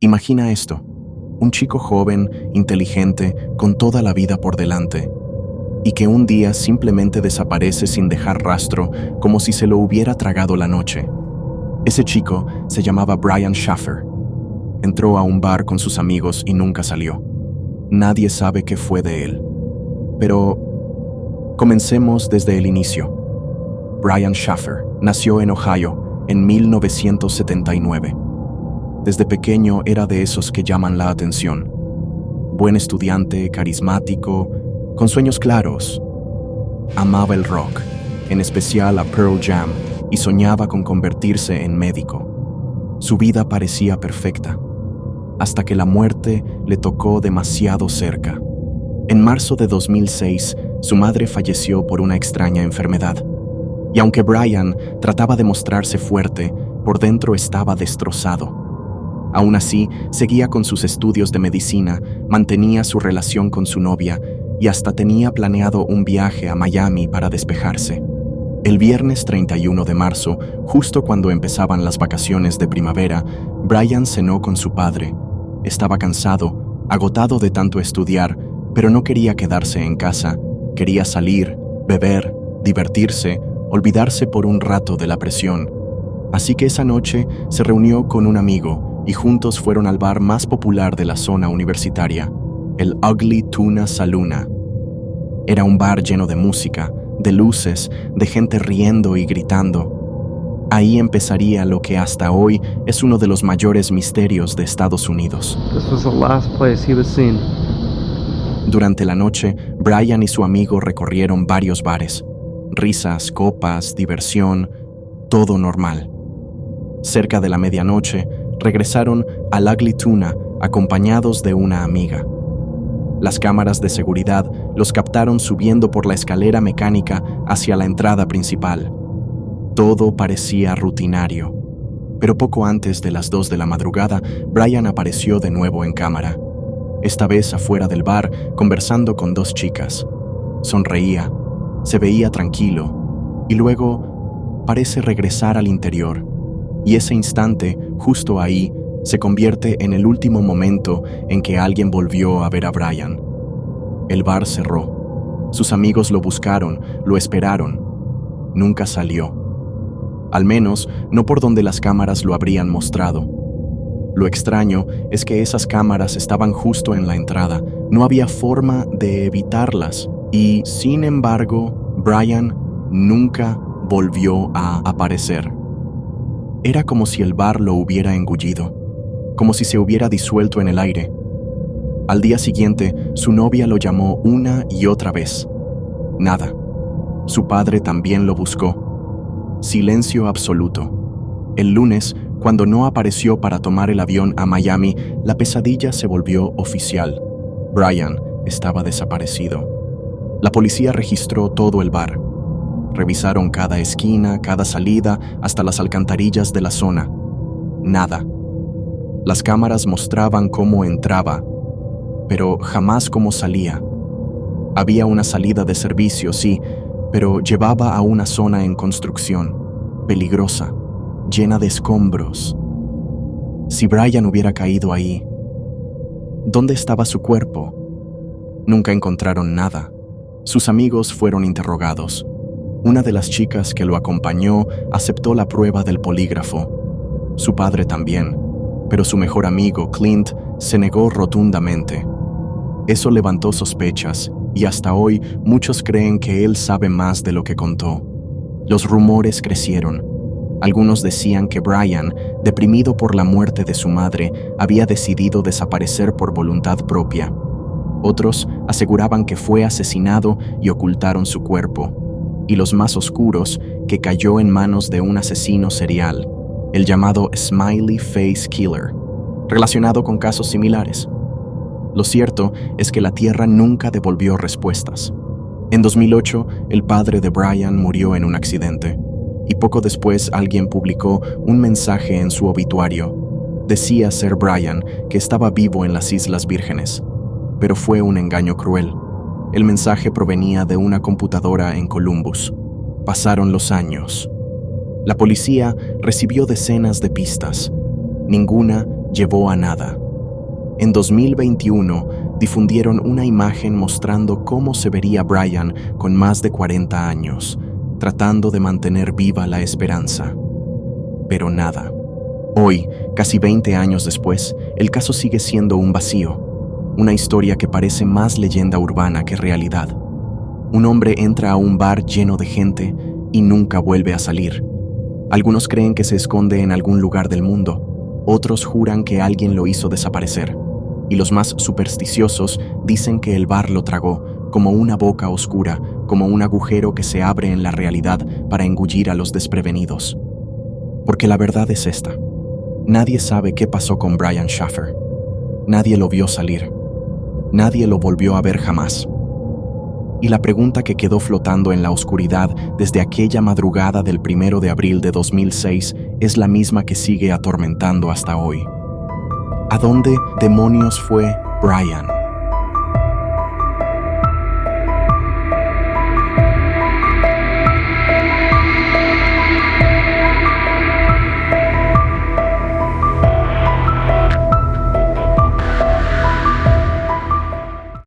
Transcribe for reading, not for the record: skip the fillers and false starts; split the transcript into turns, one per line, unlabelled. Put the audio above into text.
Imagina esto, un chico joven, inteligente, con toda la vida por delante, y que un día simplemente desaparece sin dejar rastro, como si se lo hubiera tragado la noche. Ese chico se llamaba Brian Shaffer. Entró a un bar con sus amigos y nunca salió. Nadie sabe qué fue de él. Pero comencemos desde el inicio. Brian Shaffer nació en Ohio en 1979. Desde pequeño era de esos que llaman la atención. Buen estudiante, carismático, con sueños claros. Amaba el rock, en especial a Pearl Jam, y soñaba con convertirse en médico. Su vida parecía perfecta, hasta que la muerte le tocó demasiado cerca. En marzo de 2006, su madre falleció por una extraña enfermedad. Y aunque Brian trataba de mostrarse fuerte, por dentro estaba destrozado. Aún así, seguía con sus estudios de medicina, mantenía su relación con su novia y hasta tenía planeado un viaje a Miami para despejarse. El viernes 31 de marzo, justo cuando empezaban las vacaciones de primavera, Brian cenó con su padre. Estaba cansado, agotado de tanto estudiar, pero no quería quedarse en casa. Quería salir, beber, divertirse, olvidarse por un rato de la presión. Así que esa noche se reunió con un amigo y juntos fueron al bar más popular de la zona universitaria, el Ugly Tuna Saloon. Era un bar lleno de música, de luces, de gente riendo y gritando. Ahí empezaría lo que hasta hoy es uno de los mayores misterios de Estados Unidos.
This was the last place he was seen.
Durante la noche, Brian y su amigo recorrieron varios bares. Risas, copas, diversión, todo normal. Cerca de la medianoche, regresaron al Ugly Tuna acompañados de una amiga. Las cámaras de seguridad los captaron subiendo por la escalera mecánica hacia la entrada principal. Todo parecía rutinario, pero poco antes de las 2 de la madrugada, Brian apareció de nuevo en cámara. Esta vez afuera del bar, conversando con 2 chicas. Sonreía, se veía tranquilo, y luego parece regresar al interior. Y ese instante, justo ahí, se convierte en el último momento en que alguien volvió a ver a Brian. El bar cerró. Sus amigos lo buscaron, lo esperaron. Nunca salió. Al menos, no por donde las cámaras lo habrían mostrado. Lo extraño es que esas cámaras estaban justo en la entrada. No había forma de evitarlas. Y, sin embargo, Brian nunca volvió a aparecer. Era como si el bar lo hubiera engullido, como si se hubiera disuelto en el aire. Al día siguiente, su novia lo llamó una y otra vez. Nada. Su padre también lo buscó. Silencio absoluto. El lunes, cuando no apareció para tomar el avión a Miami, la pesadilla se volvió oficial. Brian estaba desaparecido. La policía registró todo el bar. Revisaron cada esquina, cada salida, hasta las alcantarillas de la zona. Nada. Las cámaras mostraban cómo entraba, pero jamás cómo salía. Había una salida de servicio, sí, pero llevaba a una zona en construcción, peligrosa, llena de escombros. Si Brian hubiera caído ahí, ¿dónde estaba su cuerpo? Nunca encontraron nada. Sus amigos fueron interrogados. Una de las chicas que lo acompañó aceptó la prueba del polígrafo. Su padre también, pero su mejor amigo, Clint, se negó rotundamente. Eso levantó sospechas, y hasta hoy muchos creen que él sabe más de lo que contó. Los rumores crecieron. Algunos decían que Brian, deprimido por la muerte de su madre, había decidido desaparecer por voluntad propia. Otros aseguraban que fue asesinado y ocultaron su cuerpo. Y los más oscuros, que cayó en manos de un asesino serial, el llamado Smiley Face Killer, relacionado con casos similares. Lo cierto es que la Tierra nunca devolvió respuestas. En 2008, el padre de Brian murió en un accidente, y poco después alguien publicó un mensaje en su obituario. Decía ser Brian, que estaba vivo en las Islas Vírgenes, pero fue un engaño cruel. El mensaje provenía de una computadora en Columbus. Pasaron los años. La policía recibió decenas de pistas. Ninguna llevó a nada. En 2021, difundieron una imagen mostrando cómo se vería Brian con más de 40 años, tratando de mantener viva la esperanza. Pero nada. Hoy, casi 20 años después, el caso sigue siendo un vacío, una historia que parece más leyenda urbana que realidad. Un hombre entra a un bar lleno de gente y nunca vuelve a salir. Algunos creen que se esconde en algún lugar del mundo, otros juran que alguien lo hizo desaparecer, y los más supersticiosos dicen que el bar lo tragó, como una boca oscura, como un agujero que se abre en la realidad para engullir a los desprevenidos. Porque la verdad es esta: nadie sabe qué pasó con Brian Shaffer. Nadie lo vio salir. Nadie lo volvió a ver jamás. Y la pregunta que quedó flotando en la oscuridad desde aquella madrugada del 1 de abril de 2006 es la misma que sigue atormentando hasta hoy. ¿A dónde demonios fue Brian?